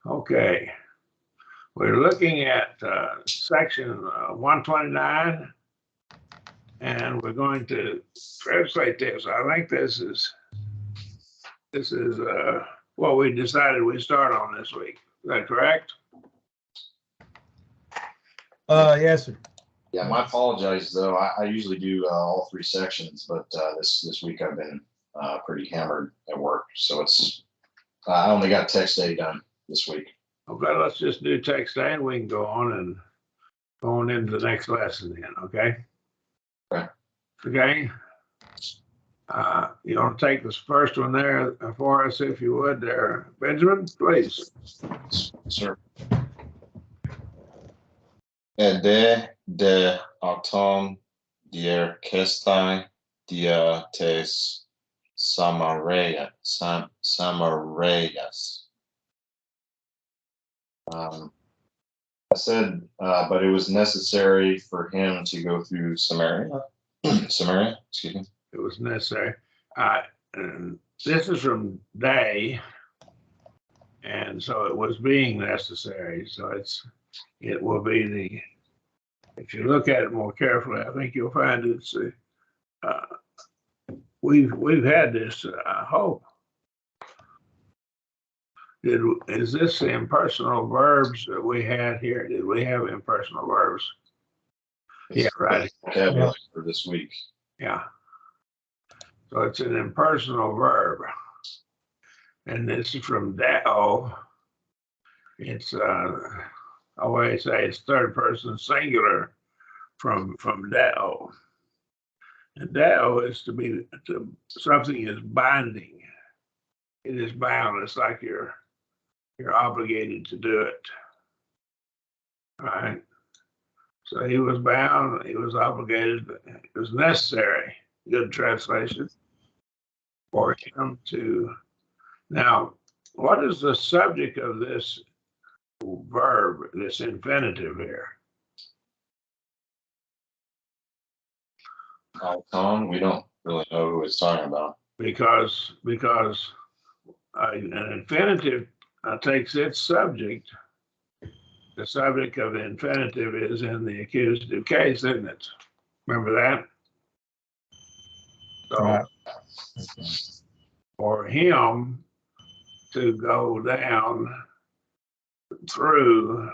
Okay, we're looking at section 129, and we're going to translate this. I think this is what we decided we start on this week. Is that correct? Yes, sir. Yeah, my apologies though. I usually do all three sections, but this week I've been pretty hammered at work, so it's I only got text A done this week. Okay, let's just do text A and we can go on into the next lesson then, okay? Okay. Okay. You want to take this first one there for us, if you would, there, Benjamin, please. Sir. Ede de auton dier kestai dia tes Samarayas. I said, but it was necessary for him to go through Samaria. Samaria, excuse me. It was necessary. And this is from Day, and so it was being necessary. So it will be if you look at it more carefully, I think you'll find it's we've had this. I hope. Is this the impersonal verbs that we had here? Did we have impersonal verbs? Yeah, right. Vocabulary for this week. Yeah. So it's an impersonal verb. And this is from Dao. It's I always say it's third person singular from Dao. And Dao is something is binding. It is bound. It's like you're obligated to do it. All right. So he was bound, he was obligated, it was necessary, good translation, for him to. Now, what is the subject of this verb, this infinitive here? Auton, we don't really know who it's talking about. Because an infinitive takes its subject. The subject of the infinitive is in the accusative case, isn't it? Remember that? So, Right. for him to go through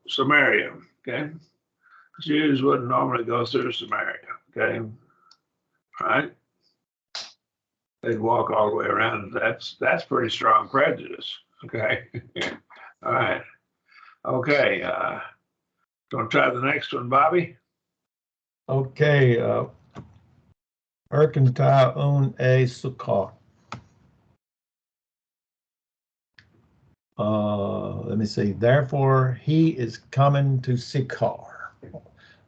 Samaria, okay? Jews wouldn't normally go through Samaria, okay? Right? They'd walk all the way around. That's pretty strong prejudice, okay? All right. Okay. Gonna try the next one, Bobby? Okay. Erkentai un a sukkah. Let me see. Therefore, he is coming to Sychar,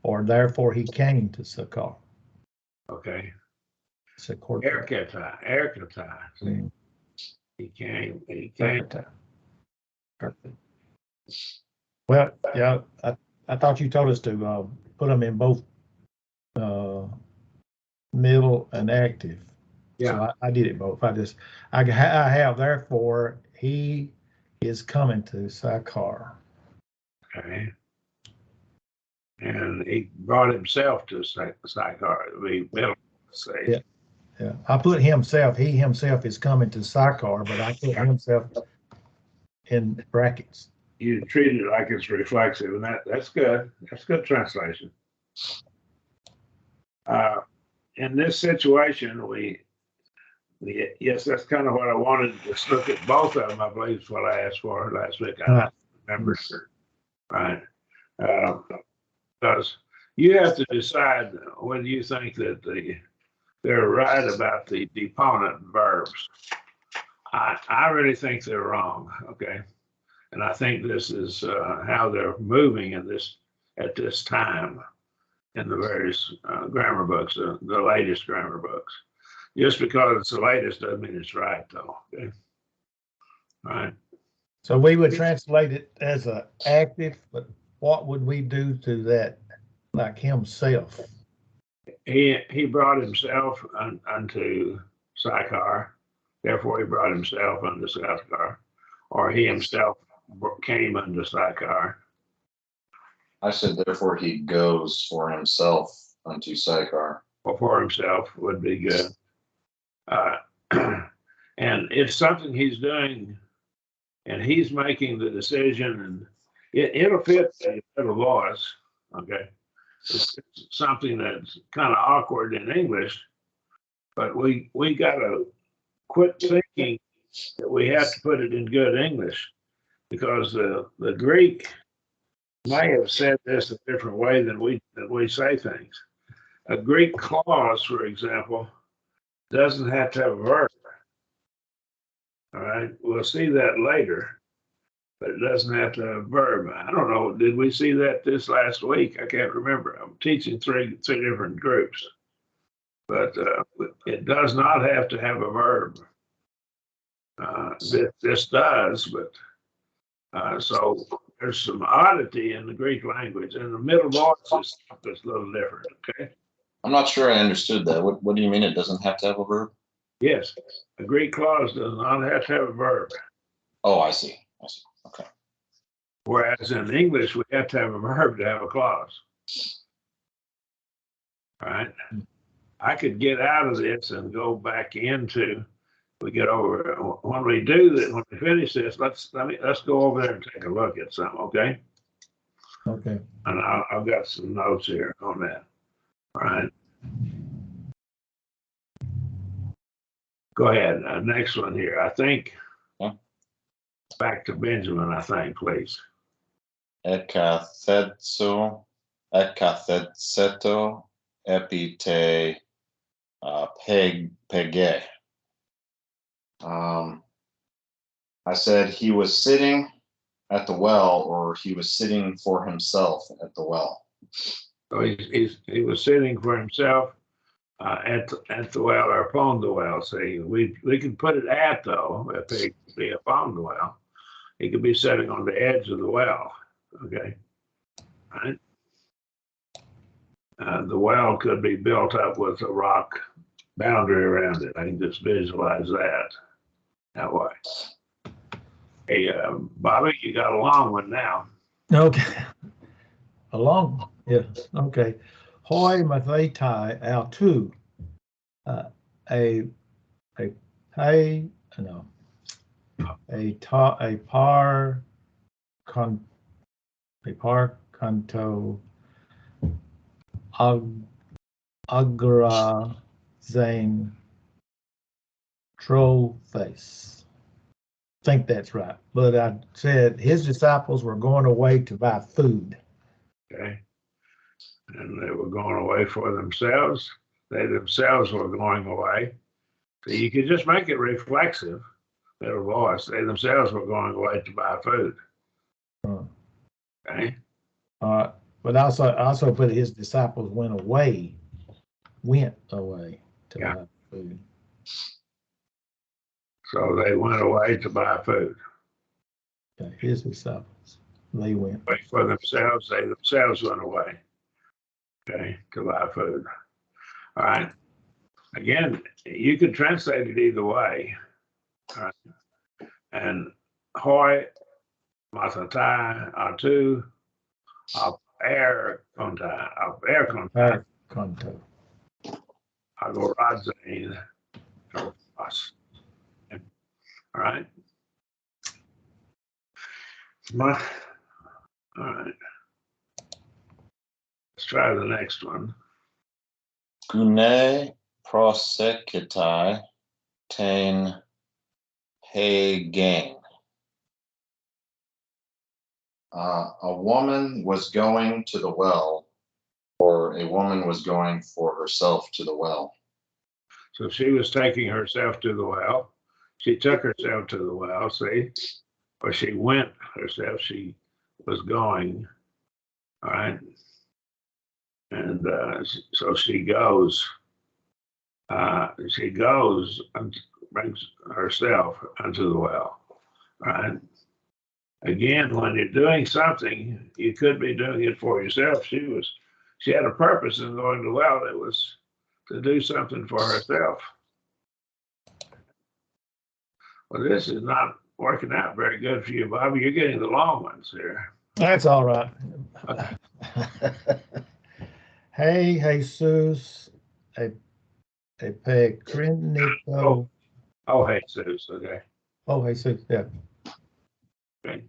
or therefore he came to Sychar. Okay. Erkentai. Erkentai. He came. Well, yeah, I thought you told us to put them in both middle and active. Yeah. So I did it both. I have therefore he is coming to Sychar. Okay. And he brought himself to Sychar. We middle say. Yeah. Yeah, I put himself. He himself is coming to Sychar, but I put himself in brackets. You treat it like it's reflexive, and that's good. That's good translation. In this situation, yes, that's kind of what I wanted. Just look at both of them. I believe is what I asked for last week. I don't remember, right? Because you have to decide whether you think that they're right about the deponent verbs. I really think they're wrong. Okay. And I think this is how they're moving at this time in the various grammar books, the latest grammar books. Just because it's the latest doesn't mean it's right, though. Okay, all right. So we would translate it as an active, but what would we do to that, like himself? He brought himself unto Sychar, Therefore, he brought himself unto Sychar, or he himself came unto Sychar. I said, therefore he goes for himself unto Sychar. Or for himself would be good. And it's something he's doing, and he's making the decision, and it'll fit a little voice. Okay. It's something that's kind of awkward in English, but we got to quit thinking that we have to put it in good English, because the Greek may have said this a different way than we say things. A Greek clause, for example, doesn't have to have a verb. All right, we'll see that later, but it doesn't have to have a verb. I don't know. Did we see that this last week? I can't remember. I'm teaching three different groups, but it does not have to have a verb. This does, but so there's some oddity in the Greek language, and the middle voice is a little different. Okay. I'm not sure I understood that. What do you mean it doesn't have to have a verb? Yes, a Greek clause does not have to have a verb. Oh, I see. Okay. Whereas in English, we have to have a verb to have a clause. All right. I could get out of this and go back into. We get over when we do that. When we finish this, let's go over there and take a look at some. Okay. Okay. And I've got some notes here on that. All right. Go ahead. Next one here. I think. Yeah. Back to Benjamin, I think, please. Ekathetso epite pege. I said he was sitting at the well, or he was sitting for himself at the well. So he was sitting for himself at the well or upon the well. See, we can put it at, though, if it could be upon the well. He could be sitting on the edge of the well. Okay. Right. The well could be built up with a rock boundary around it. I can just visualize that way. Hey, Bobby, you got a long one now. Okay. A long, yeah, okay. Hoi mathetai autu, a par canto agra zane troll face. Think that's right, but I said his disciples were going away to buy food. Okay. And they were going away for themselves. They themselves were going away. So you could just make it reflexive, their voice. They themselves were going away to buy food. Okay. But also put his disciples went away to buy food. So they went away to buy food. Okay, his disciples, they went away for themselves. They themselves went away. Okay, to buy food. All right. Again, you could translate it either way. All right. And hoi, mathatai, atu, air contact, agoradzain, us. All right. All right. Let's try the next one. Gune prosekitai tain hegen. A woman was going to the well, or a woman was going for herself to the well. So she was taking herself to the well. She took herself to the well, see? Or she went herself. She was going. All right. And so she goes. She goes and brings herself unto the well. All right. Again, when you're doing something, you could be doing it for yourself. She had a purpose in going to the well. It was to do something for herself. Well, this is not working out very good for you, Bobby. You're getting the long ones here. That's all right. Okay. Hey, Jesus, a pecrinito. Oh, hey, Zeus. Okay. Oh, Jesus, yeah. Okay.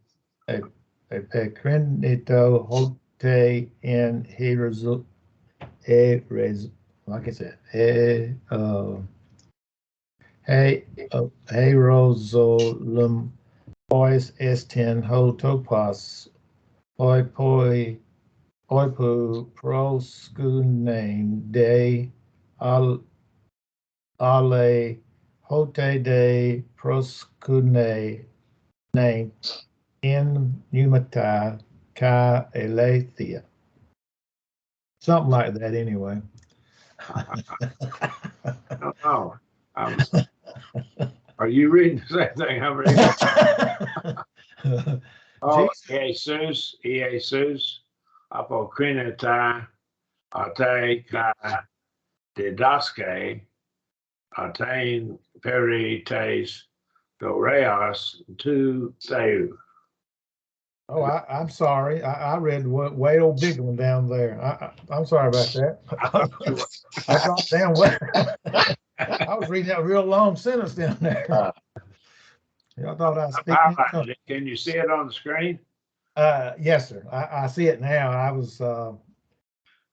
A pecrinito hote in herezo, like I said, herozolum pois estin hotopos oipu proskunen de ale hote de proskune name in pneumata ka elathia. Something like that anyway. Oh, are you reading the same thing I'm reading? Oh, Jesus, apokrineta, ate ka didaske, atain perites, doreos, tu theu. Oh, I'm sorry. I read way old big one down there. I'm sorry about that. I dropped down way. I was reading that real long sentence down there. I thought I was speaking. Can you see it on the screen? Yes, sir. I see it now. I was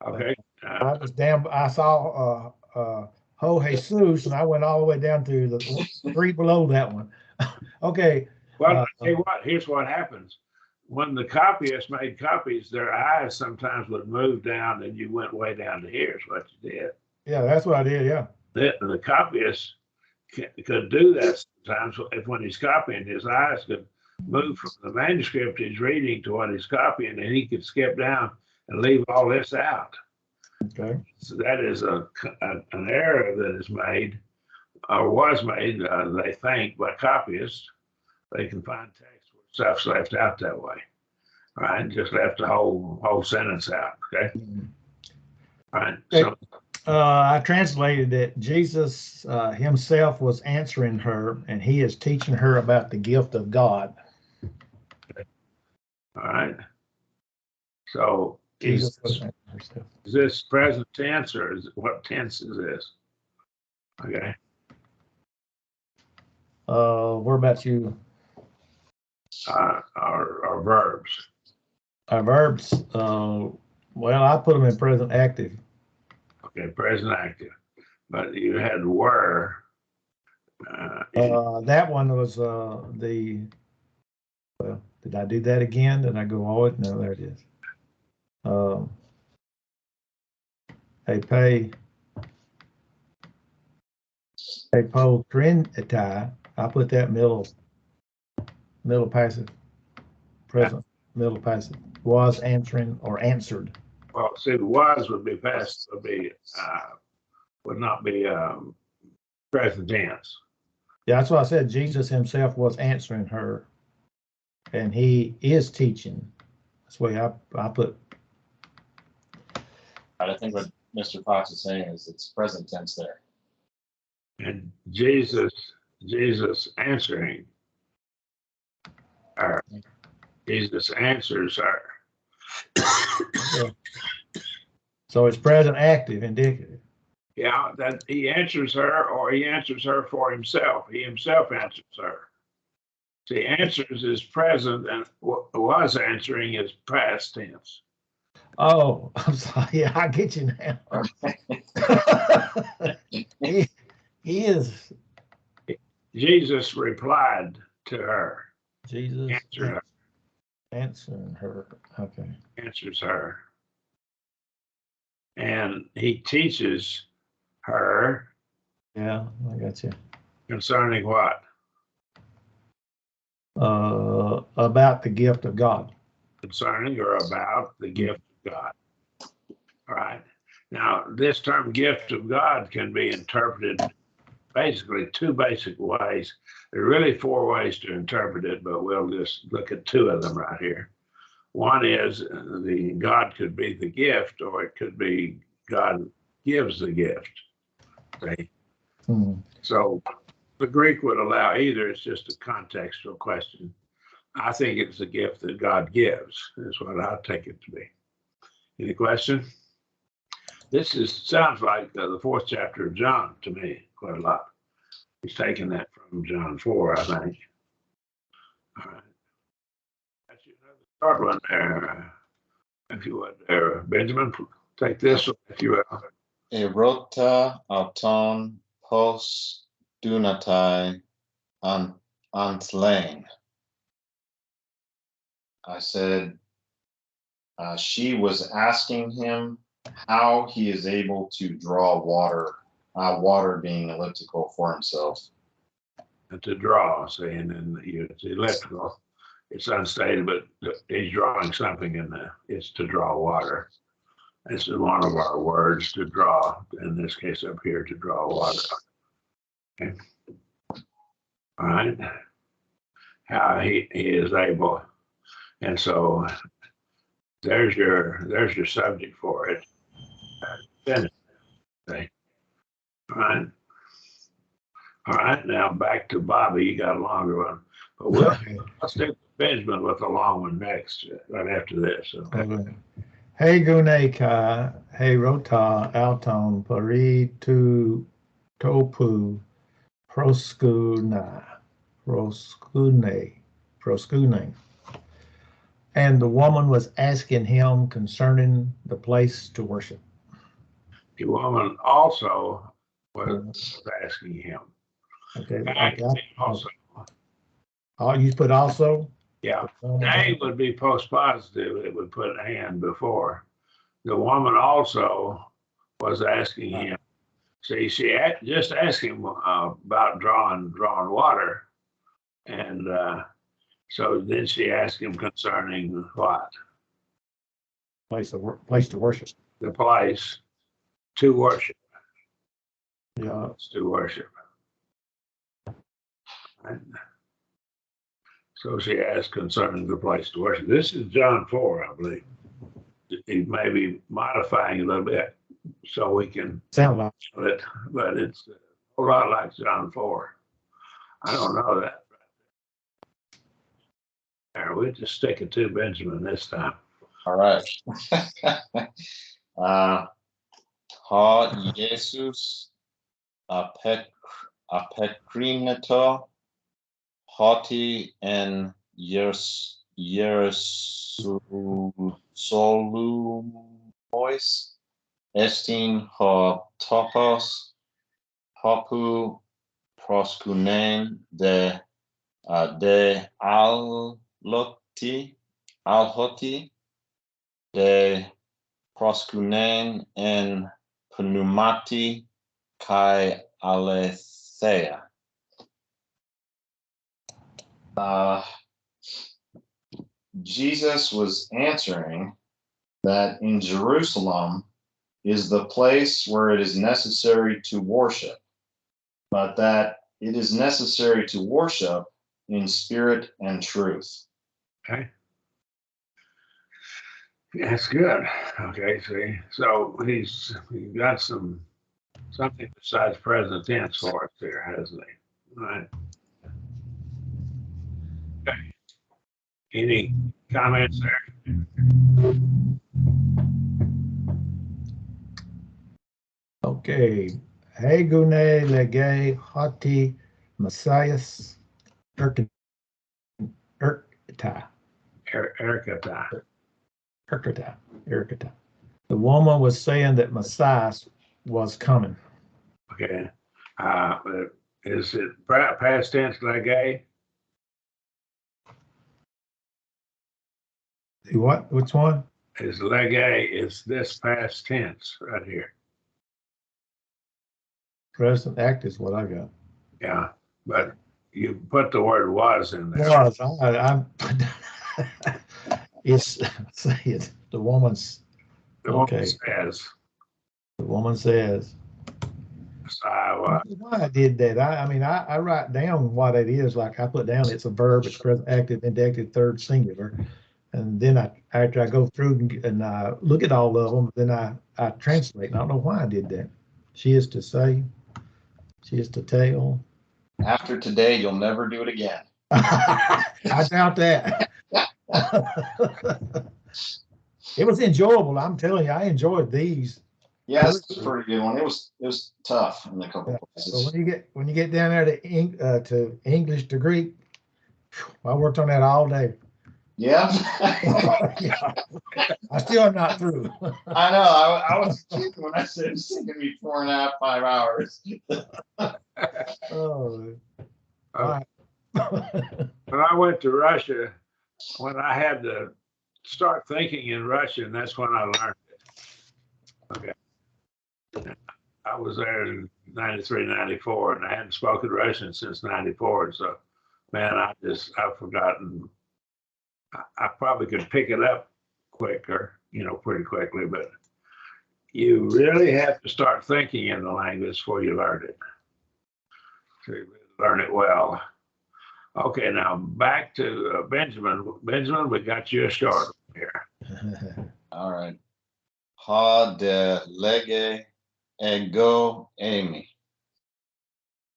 Okay. I was down. I saw Ho Jesus, and I went all the way down to the three below that one. Okay. Well, I'll tell you what. Here's what happens. When the copyists made copies, their eyes sometimes would move down, and you went way down to here. Is what you did. Yeah, that's what I did. Yeah. The copyist could do that sometimes. If when he's copying, his eyes could move from the manuscript he's reading to what he's copying, and he could skip down and leave all this out. Okay. So that is an error that is made or was made, they think, by copyists. They can find text where stuff's left out that way, right? Just left the whole sentence out. Okay. Right. So I translated that Jesus himself was answering her, and he is teaching her about the gift of God. All right. So Jesus is this present tense, or what tense is this? Okay. What about you? Our verbs. Our verbs. Well, I put them in present active. Okay, present active. But you had were. That one was the. Well, did I do that again? Did I go all it? No, there it is. Apokrinita. I put that middle passive, present middle passive, was answering or answered. Well, see, the was would be past, would not be present tense. Yeah, that's why I said Jesus himself was answering her, and he is teaching. That's the way I put. I think what Mr. Fox is saying is it's present tense there. And Jesus answering her. Jesus answers her. So it's present active, indicative. Yeah, that he answers her, or he answers her for himself. He himself answers her. See, answers is present, and was answering is past tense. Oh, I'm sorry. Yeah, I get you now. he is. Jesus replied to her. Jesus answered her. Answering her. Okay. Answers her. And he teaches her. Yeah, I got you. Concerning what? About the gift of God. Concerning or about the gift of God. All right. Now, this term gift of God can be interpreted basically two basic ways. There are really four ways to interpret it, but we'll just look at two of them right here. One is the God could be the gift, or it could be God gives the gift. Okay. So the Greek would allow either. It's just a contextual question. I think it's a gift that God gives, is what I take it to be. Any question? This sounds like the fourth chapter of John to me, quite a lot. He's taking that from John 4, I think. All right. That's another short one there, if you would. There, Benjamin, take this one, if you will. Erota auton pos dunatai antlein. I said, she was asking him how he is able to draw water, water being elliptical for himself. And to draw, see, and then it's elliptical. It's unstated, but he's drawing something in there. It's to draw water. This is one of our words, to draw. In this case up here, to draw water. Okay. All right. How he is able. And so there's your subject for it. Finished. Okay. All right. All right. Now back to Bobby. You got a longer one. But let's take Benjamin with a long one next, right after this. Okay. Hey Guneka, hey Rota, Alton, Pari tu Topu, Proskune. And the woman was asking him concerning the place to worship. The woman also was asking him. Okay. Also. Oh, you put also? Yeah. A would be postpositive. It would put and before. The woman also was asking him. See, she just asked him about drawing water. And so then she asked him concerning what? Place to worship. The place to worship. Yeah. To worship. Right. So she asked concerning the place to worship. This is John 4, I believe. He may be modifying a little bit so we can sound like it, but it's a whole lot like John 4. I don't know that. There, we'll just stick it to Benjamin this time. All right. Ha Jesus apekrinato hoti en Jerusalem estin ha topos hopu proskunen de alhoti de proskunen en pneumati kai aletheia. Jesus was answering that in Jerusalem is the place where it is necessary to worship, but that it is necessary to worship in spirit and truth. Okay. That's good. Okay, see, so he's got something besides present tense for us there, hasn't he? All right. Okay. Any comments there? Okay. Hey Gune Lege Hati Messias Erkata. Erkata. The woman was saying that Messiah was coming. Okay. Is it past tense lege? What? Which one? Is lege is this past tense right here. Present act is what I got. Yeah, but you put the word was in there. Was I'm it's say it. The woman's woman says. The woman says. Why I did that? I mean, I write down what it is. Like I put down, it's a verb, it's present active, indicative, third singular, and then after I go through and I look at all of them, then I translate. And I don't know why I did that. She is to say, she is to tell. After today, you'll never do it again. I doubt that. It was enjoyable. I'm telling you, I enjoyed these. Yeah, this was a pretty good one. It was tough in a couple places. But when you get down there to English to Greek, I worked on that all day. Yeah. Yeah. I still am not through. I know. I was kidding when I said it's going to be 4.5, 5 hours. Oh. All right. When I went to Russia, when I had to start thinking in Russian, that's when I learned it. Okay. I was there in 93, 94, and I hadn't spoken Russian since 94. So, man, I've forgotten. I probably could pick it up quicker, pretty quickly, but you really have to start thinking in the language before you learn it. So you learn it well. Okay, now back to Benjamin. Benjamin, we got you a short one here. All right. Ha de lege ego eimi.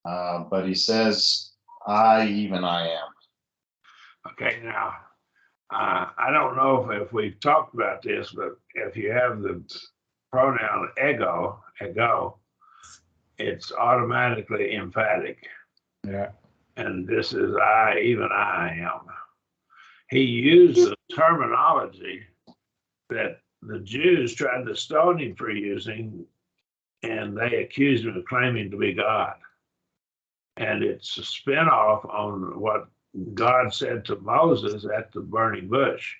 But he says, I am. Okay, now, I don't know if we've talked about this, but if you have the pronoun ego, it's automatically emphatic. Yeah. And this is I am. He used the terminology that the Jews tried to stone him for using, and they accused him of claiming to be God. And it's a spinoff on what God said to Moses at the burning bush.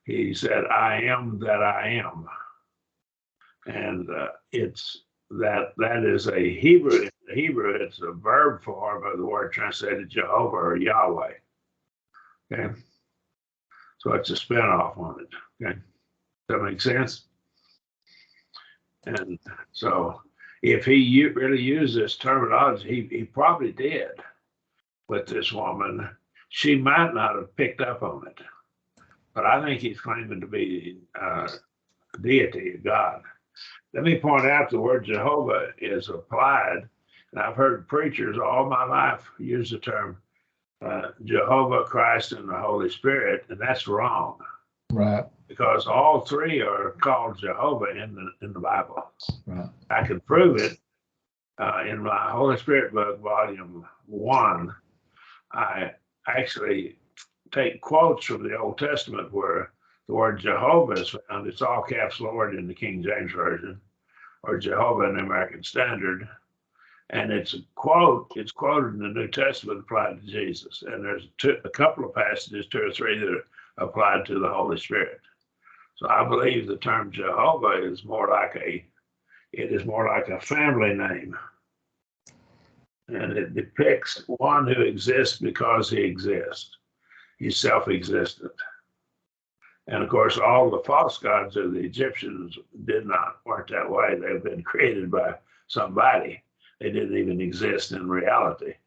He said, I am that I am. And it's that is a Hebrew. In Hebrew, it's a verb form of the word translated Jehovah or Yahweh. Okay. So it's a spinoff on it. Okay. Does that make sense? And so if he really used this terminology, he probably did with this woman. She might not have picked up on it, but I think he's claiming to be a deity, a God. Let me point out the word Jehovah is applied, and I've heard preachers all my life use the term Jehovah, Christ, and the Holy Spirit, and that's wrong. Right. Because all three are called Jehovah in the Bible. Right. I can prove it in my Holy Spirit book, volume 1. I actually take quotes from the Old Testament where the word Jehovah is found. It's all caps Lord in the King James Version, or Jehovah in the American Standard. And it's quoted in the New Testament applied to Jesus. And there's a couple of passages, 2 or 3, that are applied to the Holy Spirit. So I believe the term Jehovah is more like a family name. And it depicts one who exists because he exists. He's self-existent. And of course, all the false gods of the Egyptians weren't that way. They've been created by somebody. They didn't even exist in reality,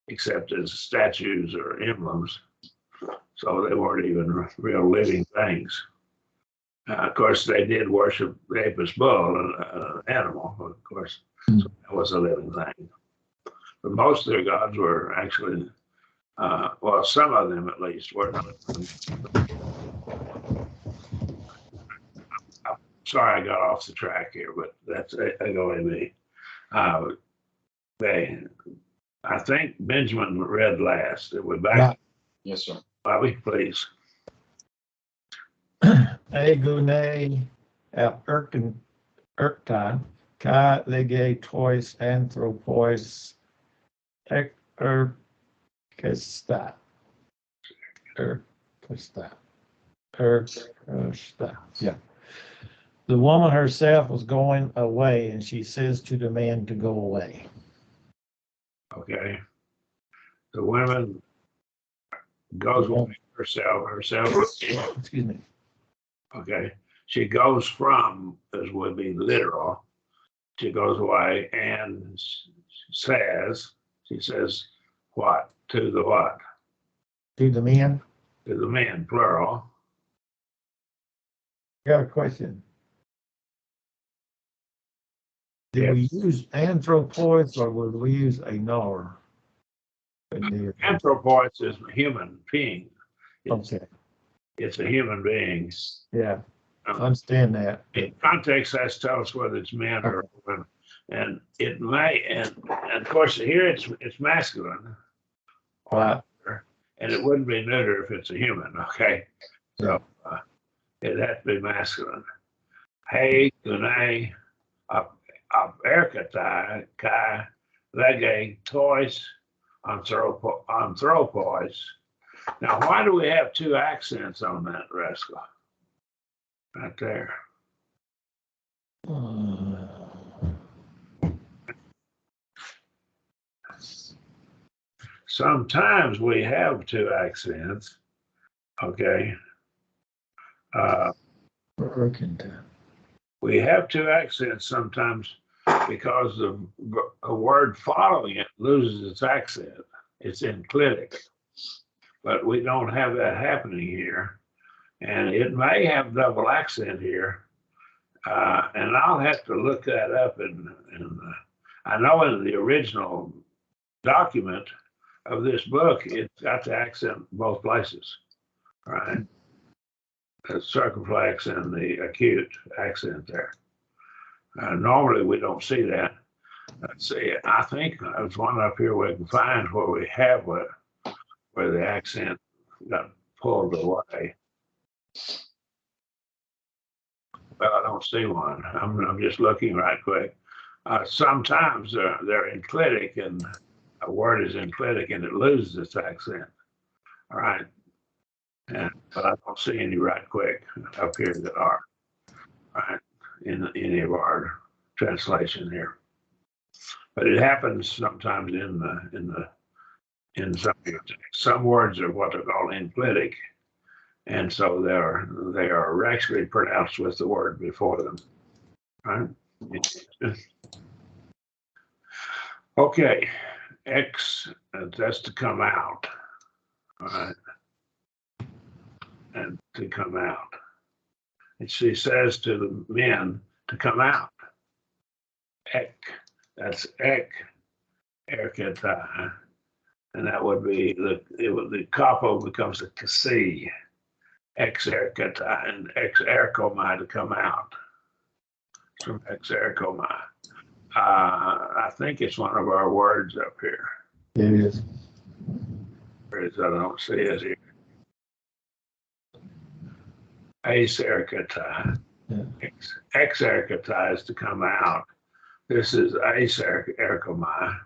except as statues or emblems. So they weren't even real living things. Of course, they did worship the Apis bull, an animal, of course. So that was a living thing. But most of their gods were actually, some of them at least were not. I'm sorry I got off the track here, but that's me. I think Benjamin read last. We're back. Right. Yes, sir. Bobby, please. Egune ap erkta, ka lege tois anthropos erkesta. Yeah. The woman herself was going away, and she says to the man to go away. Okay. The woman goes away herself. Excuse me. Okay. She goes from, as would be literal. She goes away and she says, what? To the what? To the men. To the men, plural. I got a question. Did we use anthropos or would we use anor? Anthropos is a human being. Okay, It's a human being. yeah, I understand that. In context, that tells us whether it's men or Okay. women. And it may, and of course, here it's masculine. Right. And it wouldn't be neuter if it's a human, okay? So it has to be masculine. Hey, Gune, Erkatai, Kai, Lege, Toys, Anthropos. Now, why do we have two accents on that, Rascal? Right there. Sometimes we have two accents, okay? We have two accents sometimes because a word following it loses its accent. It's enclitic, but we don't have that happening here. And it may have double accent here. And I'll have to look that up. And I know in the original document of this book, it's got the accent both places, right? The circumflex and the acute accent there. Normally we don't see that. Let's see, I think there's one up here we can find where we have where the accent got pulled away. Well, I don't see one. I'm just looking right quick. Sometimes they're enclitic, and a word is enclitic and it loses its accent. All right. But I don't see any right quick up here that are right in any of our translation here. But it happens sometimes in some words are what are called enclitic, and so they are actually pronounced with the word before them. Right? Okay, X, that's to come out. All right. And to come out. And she says to the men to come out. Ek, that's ek, erketa. And that would be the capo becomes a kasi. Ex erketa and ex erkomai to come out. From ex erkomai. I think it's one of our words up here. It is. I don't see it here. Ace erketa. Ex erketa is to come out. This is ace erkomai.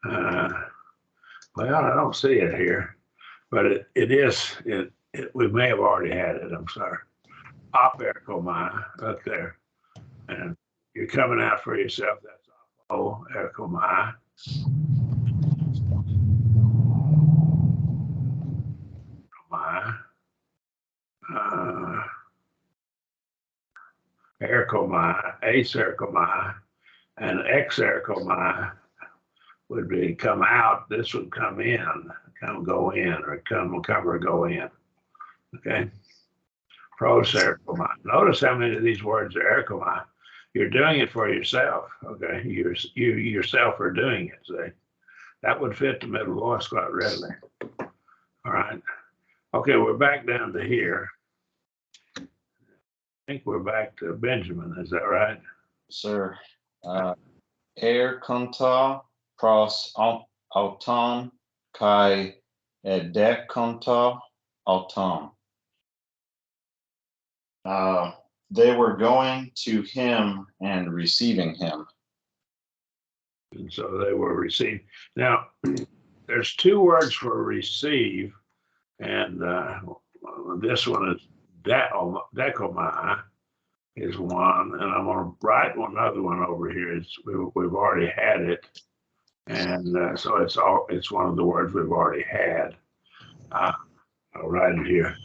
Well, I don't see it here, but it is. We may have already had it. I'm sorry. Op erkomai up there, and you're coming out for yourself. That's o erkomai. Erkomai, ace erkomai, and ex erkomai would be come out. This would come in, go in, or come or go in. Okay. Pros erkomai. Notice how many of these words are erkomai. You're doing it for yourself. Okay. You yourself are doing it. See? That would fit the middle voice quite readily. All right. Okay, we're back down to here. I think we're back to Benjamin. Is that right? Sir. Conta pros auton kai conta auton. They were going to him and receiving him. And so they were received. Now, there's two words for receive, and this one is dekomai is one, and I'm going to write another one over here. We've already had it, and so it's one of the words we've already had. I'll write it here.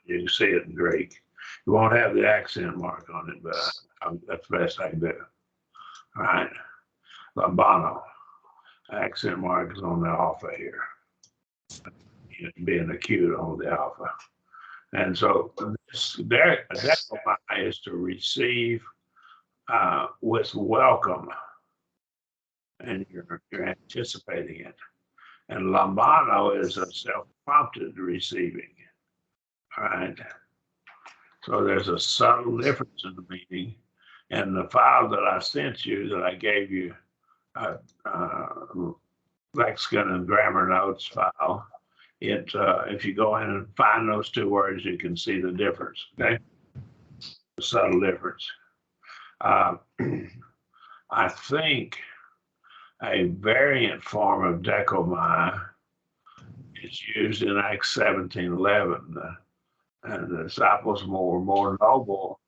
You can see it in Greek. You won't have the accent mark on it, but that's the best I can do. All right. Lambano. Accent mark is on the alpha here. Being acute on the alpha. And so this dekomai is to receive with welcome, and you're anticipating it. And lambano is a self-prompted receiving. All right. So there's a subtle difference in the meaning. And the file that I sent you, that I gave you, lexicon and grammar notes file, if you go in and find those two words, you can see the difference. Okay, the subtle difference. I think a variant form of decomai is used in Acts 17:11. And the disciples were more noble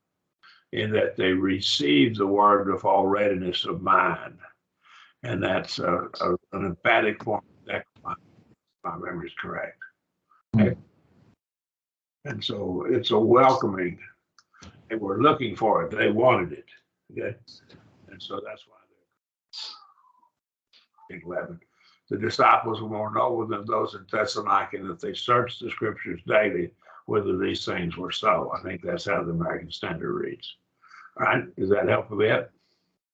in that they received the word with all readiness of mind. And that's an emphatic form of decomai, if my memory is correct. Okay? And so it's a welcoming. They were looking for it. They wanted it. Okay. And so that's why they're in 11. The disciples were more noble than those in Thessalonica, and that they searched the scriptures daily whether these things were so. I think that's how the American Standard reads. All right. Does that help a bit?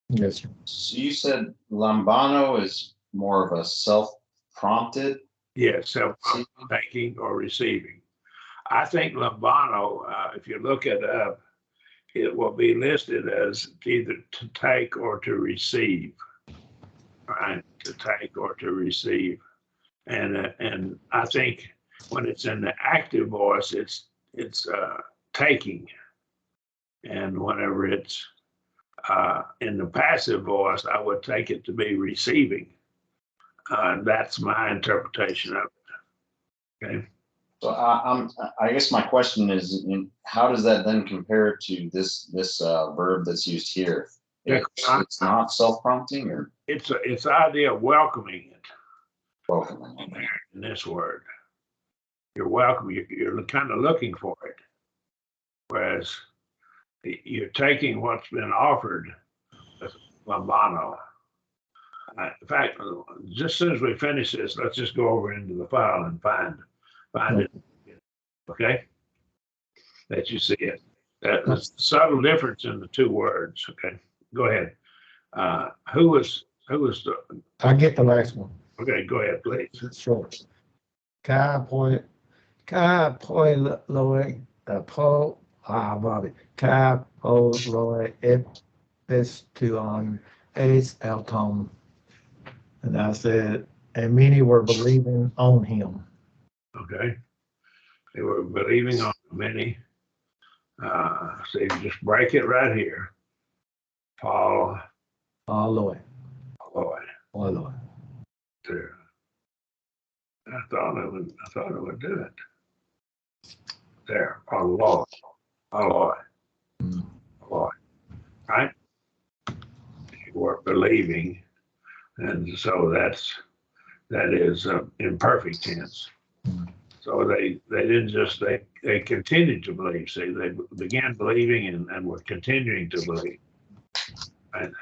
Yes, sir. So you said lambano is more of a self-prompted? Yes, self-taking or receiving. I think lambano, if you look it up, it will be listed as either to take or to receive. Right, to take or to receive, and I think when it's in the active voice, it's taking, and whenever it's in the passive voice, I would take it to be receiving. That's my interpretation of it. Okay. So I guess my question is, how does that then compare to this verb that's used here? It's not self-prompting, or it's the idea of welcoming it. Welcoming. In this word, you're welcome. You're kind of looking for it, whereas you're taking what's been offered as lambano. In fact, just as soon as we finish this, let's just go over into the file and find it. Okay, that you see it. That's the subtle difference in the two words. Okay, go ahead. Who was the? I get the last one. Okay, go ahead, please. It's short. Bobby. Kai po loi epistuon es auton. And I said, and many were believing on him. Okay, they were believing on many. So you just break it right here. Paul. Loi. There. I thought it would do it. There, Lord. Right? You were believing, and so that is imperfect tense. So they didn't just they continued to believe. See, they began believing and were continuing to believe, right,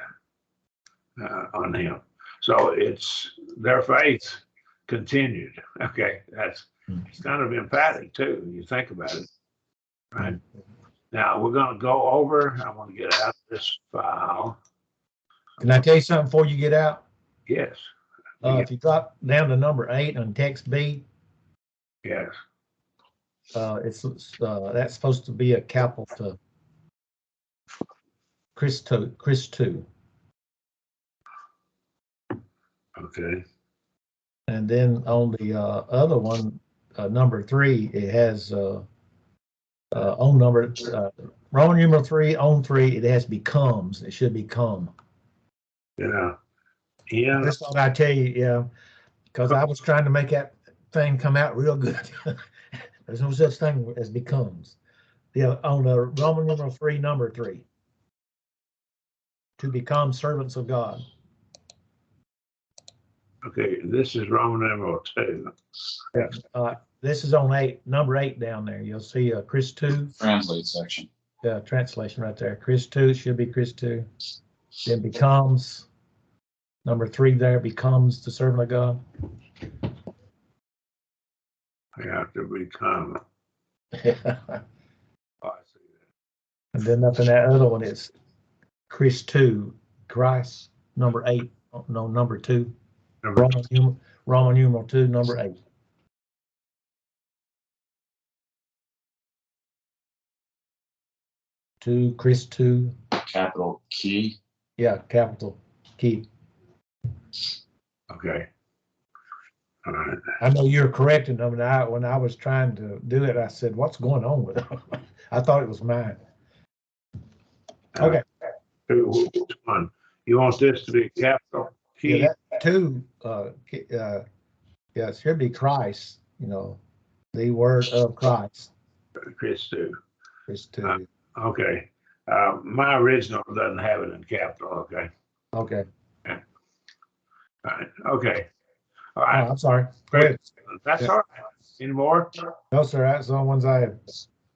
on him. So it's their faith continued. Okay, it's kind of emphatic too when you think about it, right? Now we're going to go over. I want to get out of this file. Can I tell you something before you get out? Yes. If you drop down to number 8 on text B. Yes. It's that's supposed to be a capital to Chris 2. Okay. And then on the other one, number 3, it has on number Roman numeral 3 on 3. It has becomes. It should become. Yeah. I just thought I'd tell you, yeah, because I was trying to make that thing come out real good. There's no such thing as becomes. Yeah, on the Roman numeral 3, number 3. To become servants of God. Okay, this is Roman numeral 2. Yeah. This is on 8, number 8 down there. You'll see Chris 2. Translate section. Yeah, translation right there. Chris 2 should be Chris 2. Then becomes. Number 3 there, becomes the servant of God. You have to become. And Oh, I see that. then up in that other one, it's Chris 2, Christ, number 8, no, number 2, Number Roman numeral 2, number 8. Chris 2. Capital key. Yeah, capital key. Okay. All right. I know you're correcting them. And when I was trying to do it, I said, what's going on with it? I thought it was mine. Okay. Which one? You want this to be capital key? Yeah, that 2, yeah, it should be Christ, the word of Christ. Chris 2. Chris 2. Okay. My original doesn't have it in capital. Okay. Okay. Yeah. All right. Okay. All Oh, right. I'm sorry. Go ahead. That's Yeah. all right. Any more? No, sir. That's the only ones I have.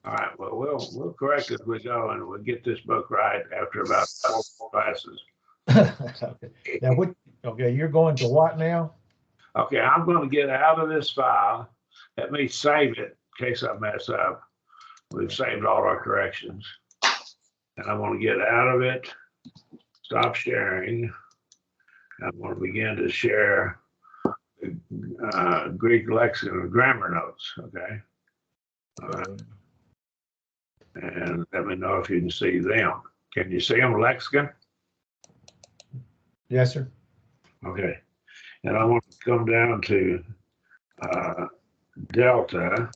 All right. Well, we'll correct as we go, and we'll get this book right after about 4 classes. Okay. Now, you're going to what now? Okay, I'm going to get out of this file. Let me save it in case I mess up. We've saved all our corrections. And I want to get out of it, stop sharing. I'm going to begin to share the Greek lexicon and grammar notes, okay? And let me know if you can see them. Can you see them, lexicon? Yes, sir. Okay. And I want to come down to delta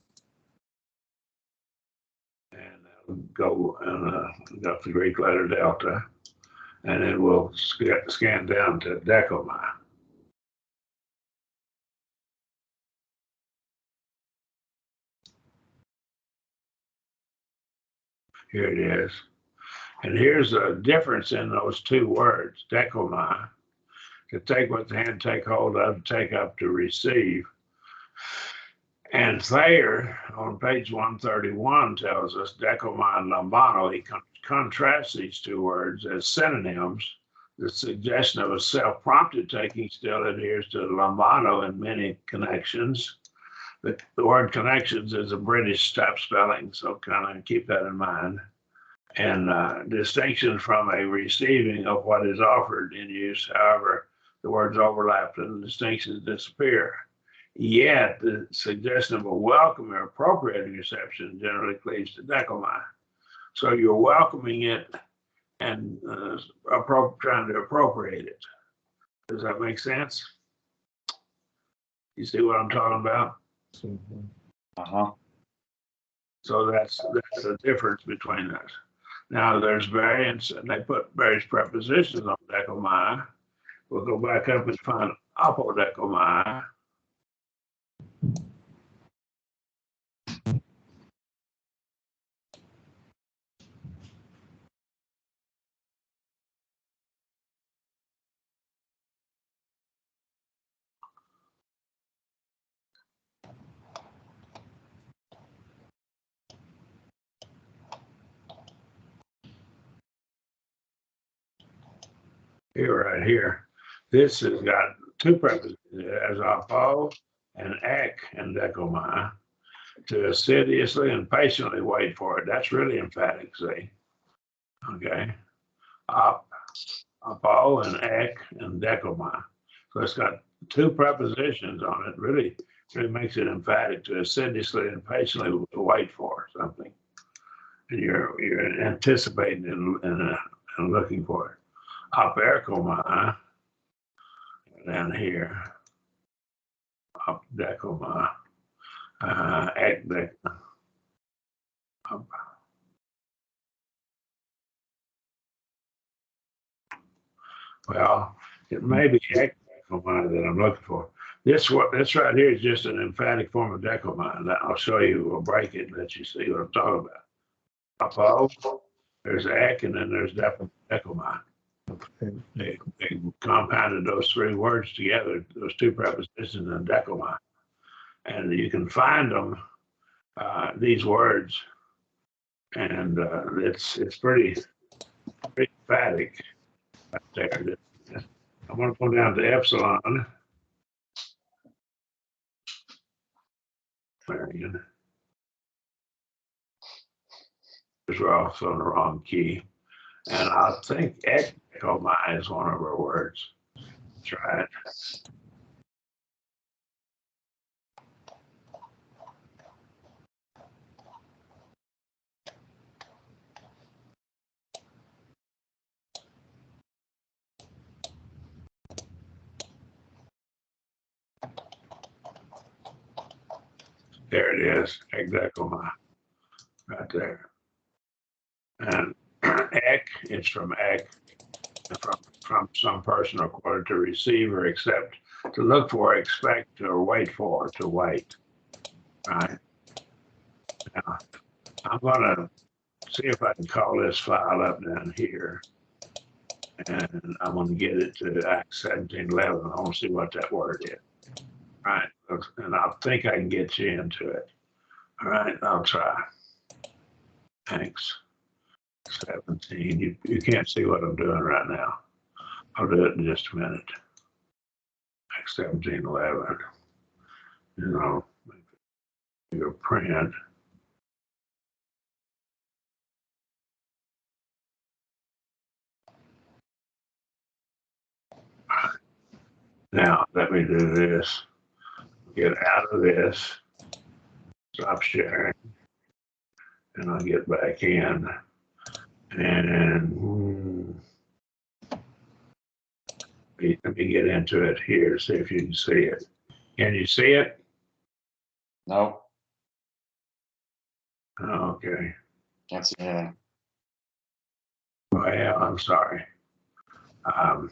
and go the Greek letter delta, and then we'll scan down to decomai. Here it is. And here's a difference in those two words, decomai, to take with the hand, take hold of, take up, to receive. And Thayer on page 131 tells us decomai and lambano. He contrasts these two words as synonyms. The suggestion of a self-prompted taking still adheres to lambano in many connections. The word connections is a British type spelling, so kind of keep that in mind. And distinction from a receiving of what is offered in use. However, the words overlap and the distinctions disappear. Yet, the suggestion of a welcome or appropriating reception generally cleaves to decomai. So you're welcoming it and trying to appropriate it. Does that make sense? You see what I'm talking about? Uh-huh. So that's the difference between us. Now there's variants, and they put various prepositions on decomai. We'll go back up and find apodecomai. Here, right here. This has got two prepositions. It has apo and ek and decomai. To assiduously and patiently wait for it. That's really emphatic, see? Okay. Apo and ek and decomai. So it's got two prepositions on it. Really makes it emphatic, to assiduously and patiently wait for something. And you're anticipating and looking for it. Aperkomai, down here. Decomai. Ek dec. Well, it may be ek decomai that I'm looking for. This right here is just an emphatic form of decomai. I'll show you. We'll break it and let you see what I'm talking about. Apo, there's ek, and then there's decomai. They compounded those three words together, those two prepositions, and decomai. And you can find them, these words, and it's pretty emphatic right there. I'm going to go down to epsilon. Marion. We're also on the wrong key. And I think ectomai is one of our words. Try it. There it is, ectomai, right there. And ek is from ek, from some person or quarter to receive or accept, to look for, expect, or wait for, to wait. Right? Now, I'm going to see if I can call this file up down here. And I'm going to get it to Acts 17:11. I want to see what that word is. Right. And I think I can get you into it. All right. I'll try. Thanks. 17. You can't see what I'm doing right now. I'll do it in just a minute. Acts 17:11. You know, your print. Now, let me do this. Get out of this. Stop sharing. And I'll get back in. And let me get into it here, see if you can see it. Can you see it? No, Okay. can't see anything. Well, I'm sorry. All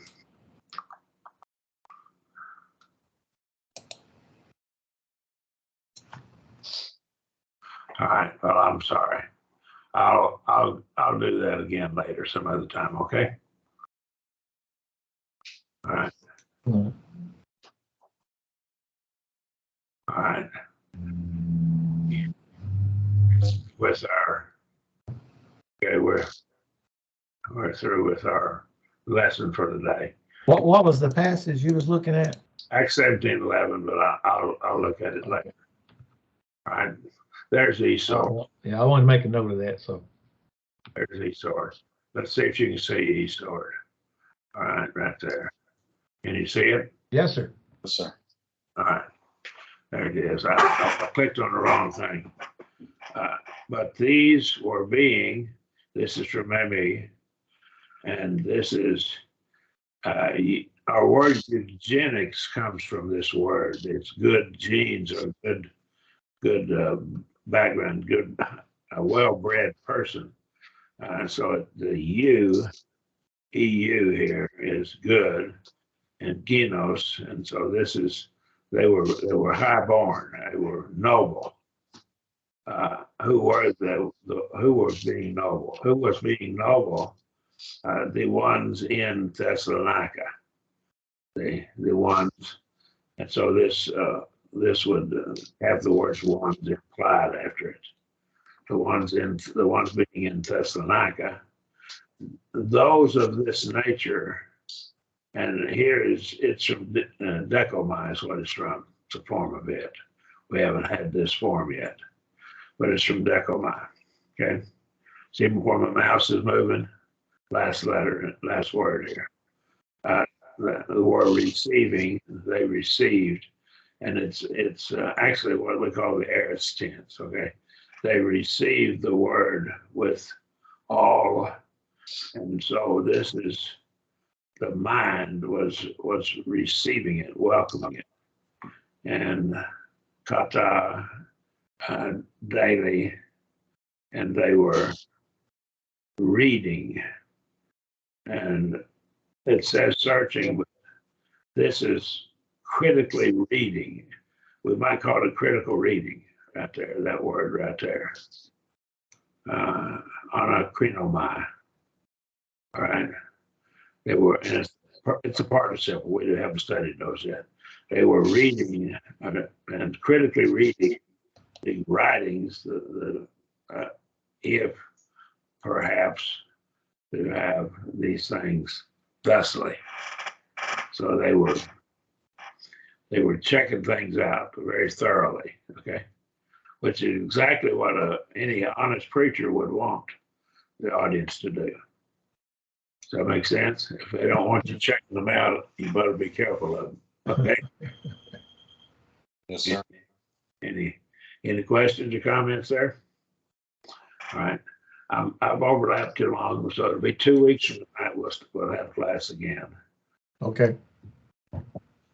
right. Well, I'm sorry. I'll do that again later, some other time. Okay. All right. Mm. All right. With our okay, we're through with our lesson for today. What was the passage you was looking at? Acts 17:11, but I'll look at it later. All right. There's Esau. Yeah, I wanted to make a note of that. So There's Esau. Let's see if you can see Esau. All right, right there. Can you see it? yes, sir. Yes, sir. All right. There it is. I clicked on the wrong thing. But these were being, this is from me, and this is, our word eugenics comes from this word. It's good genes or good background, good, a well-bred person. So the EU here is good, and genos, and so this is they were highborn, they were noble. Who were who was being noble? Who was being noble? The ones in Thessalonica, the ones, and so this would have the words ones implied after it. The ones being in Thessalonica, those of this nature, and here it's from decomai is what it's from. It's a form of it. We haven't had this form yet, but it's from decomai. Okay. See before my mouse is moving. Last letter, last word here. The word receiving, they received, and it's actually what we call the aorist tense. Okay, they received the word with all, and so this is the mind was receiving it, welcoming it, and kata daily, and they were reading, and it says searching, but this is critically reading. We might call it critical reading right there, that word right there. Anacrinomai. All right. They were, and it's a participle. We haven't studied those yet. They were reading and critically reading the writings, if perhaps to have these things thusly. So they were checking things out very thoroughly, okay, which is exactly what any honest preacher would want the audience to do. that make sense? If they don't want you checking them out, you better be careful of them. Okay. Yes, sir. Any questions or comments there? All right. I've overlapped too long, so it'll be 2 weeks from tonight. We'll have class again. Okay.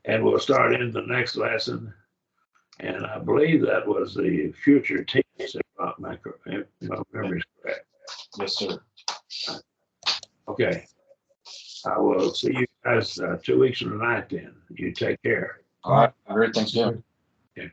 And we'll start in the next lesson. And I believe that was the future tense, if my memory is correct. Yes, sir. Okay. I will see you guys 2 weeks from tonight then. You take care. All right. Great Thanksgiving. Okay.